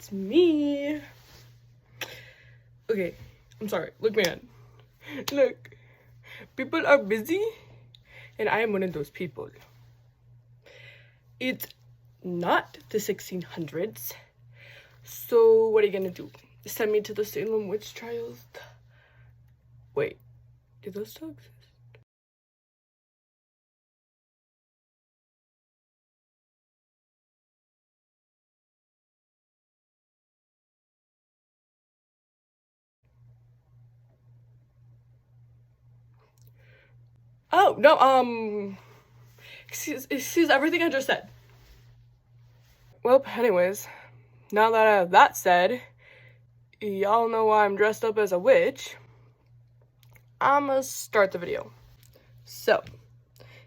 it's me. Okay, I'm sorry. Look, man. Look, people are busy, and I am one of those people. It's not the 1600s, so what are you gonna do? Send me to the Salem witch trials? Wait, did those still exist? Oh, no, excuse everything I just said. Well, anyways, now that I have that said, y'all know why I'm dressed up as a witch. I'ma start the video. So,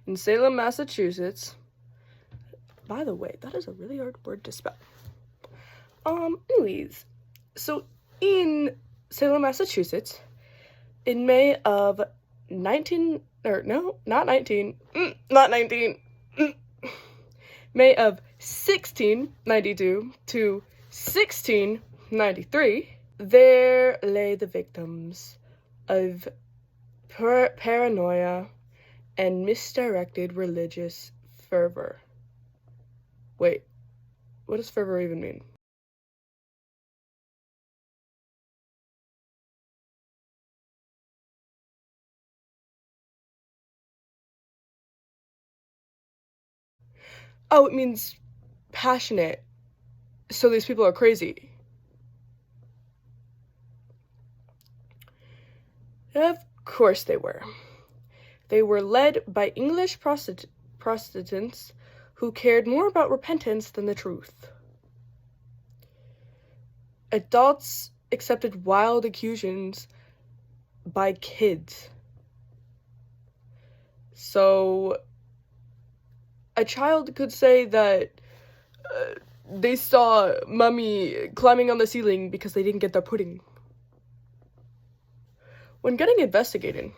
in Salem, Massachusetts, by the way, that is a really hard word to spell. Anyways, so in Salem, Massachusetts, in May of 19, or no, not 19, not 19, May of 1692 to 1693, there lay the victims of paranoia and misdirected religious fervor. Wait, what does fervor even mean? Oh, it means passionate. So these people are crazy. Of course they were. They were led by English Protestants who cared more about repentance than the truth. Adults accepted wild accusations by kids. So a child could say that they saw Mummy climbing on the ceiling because they didn't get their pudding. When getting investigated,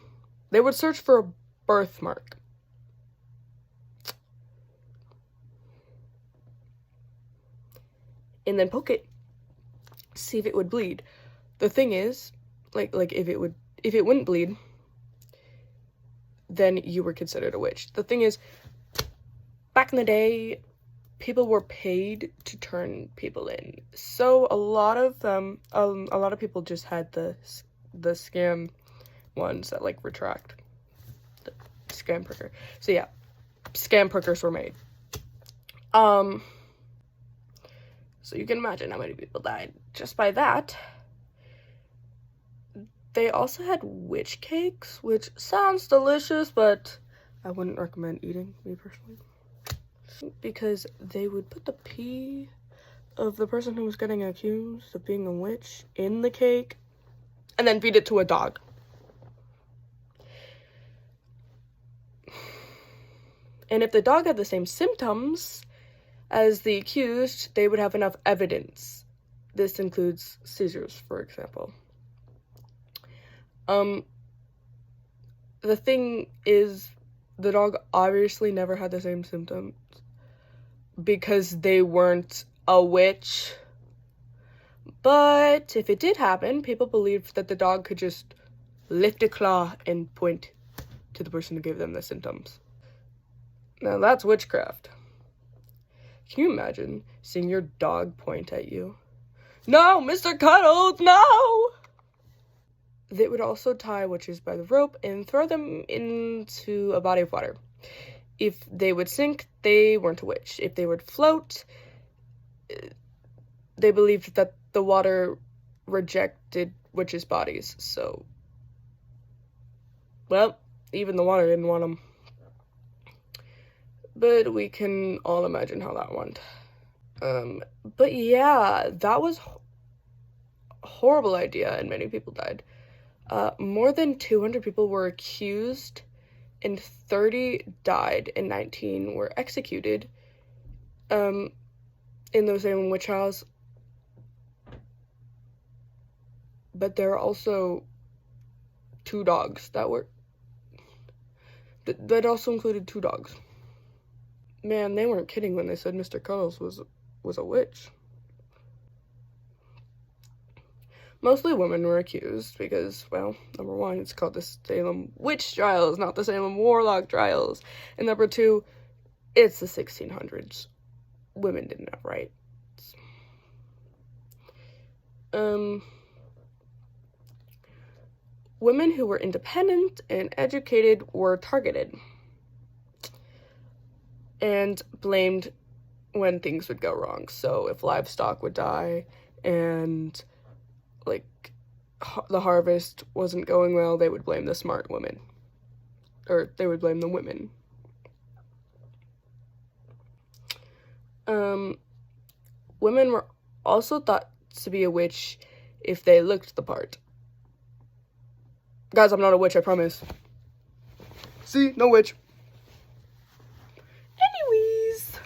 they would search for a birthmark. And then poke it, see if it would bleed. The thing is, like if it wouldn't bleed, then you were considered a witch. The thing is, back in the day, people were paid to turn people in. So a lot of them, a lot of people just had the scam ones that like retract the scam pricker. So yeah, scam prickers were made. So you can imagine how many people died just by that. They also had witch cakes, which sounds delicious, but I wouldn't recommend eating, me personally. Because they would put the pee of the person who was getting accused of being a witch in the cake and then feed it to a dog. And if the dog had the same symptoms as the accused, they would have enough evidence. This includes seizures, for example. The thing is, the dog obviously never had the same symptoms because they weren't a witch. But if it did happen, people believed that the dog could just lift a claw and point to the person who gave them the symptoms. Now that's witchcraft. Can you imagine seeing your dog point at you? No, Mr. Cuddles, no! They would also tie witches by the rope and throw them into a body of water. If they would sink, they weren't a witch. If they would float, they believed that the water rejected witches' bodies. So, well, even the water didn't want them. But we can all imagine how that went. But yeah, that was a horrible idea and many people died. More than 200 people were accused and 30 died and 19 were executed in those Salem witch trials. But there are also 2 dogs that were... That also included 2 dogs. Man, they weren't kidding when they said Mr. Cuddles was a witch. Mostly women were accused because, well, number one, it's called the Salem witch trials, not the Salem warlock trials. And number two, it's the 1600s. Women didn't have rights. Women who were independent and educated were targeted and blamed when things would go wrong. So if livestock would die and like the harvest wasn't going well, they would blame the smart women, or they would blame the women. Women were also thought to be a witch if they looked the part. Guys, I'm not a witch, I promise. See, no witch. Anyways,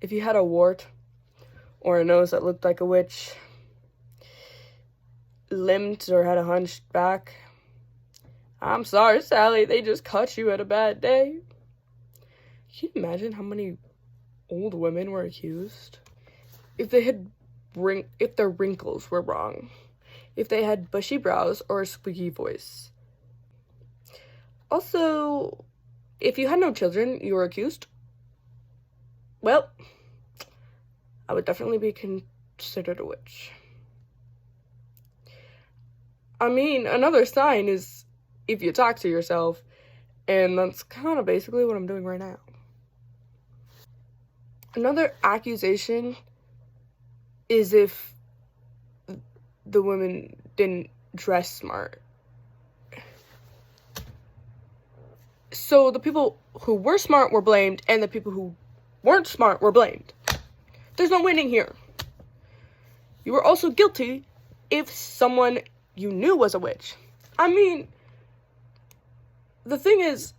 if you had a wart or a nose that looked like a witch, limped or had a hunched back, I'm sorry, Sally, they just caught you at a bad day. Can you imagine how many old women were accused? If their wrinkles were wrong, if they had bushy brows or a squeaky voice. Also, if you had no children, you were accused. Well, I would definitely be considered a witch. I mean, another sign is if you talk to yourself, and that's kind of basically what I'm doing right now. Another accusation is if the women didn't dress smart. So the people who were smart were blamed, and the people who weren't smart were blamed. There's no winning here. You were also guilty if someone you knew was a witch. I mean, the thing is,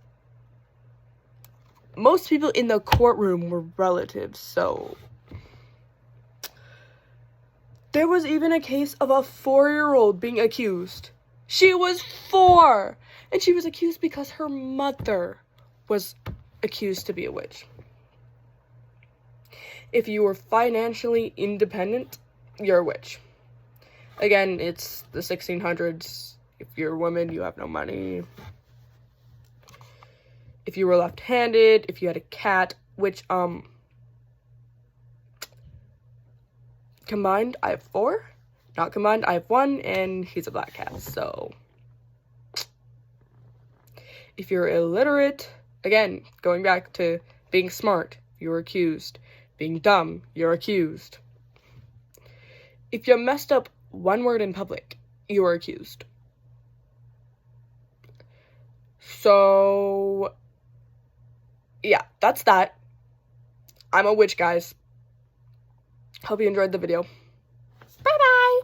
most people in the courtroom were relatives, so there was even a case of a 4-year-old being accused. She was 4, and she was accused because her mother was accused to be a witch. If you were financially independent, you're a witch. Again, it's the 1600s. If you're a woman, you have no money. If you were left-handed, if you had a cat, which, combined, I have 4. Not combined, I have 1, and he's a black cat, so. If you're illiterate, again, going back to being smart, you're accused. Being dumb, you're accused. If you messed up one word in public, you are accused. So, yeah, that's that. I'm a witch, guys. Hope you enjoyed the video. Bye-bye!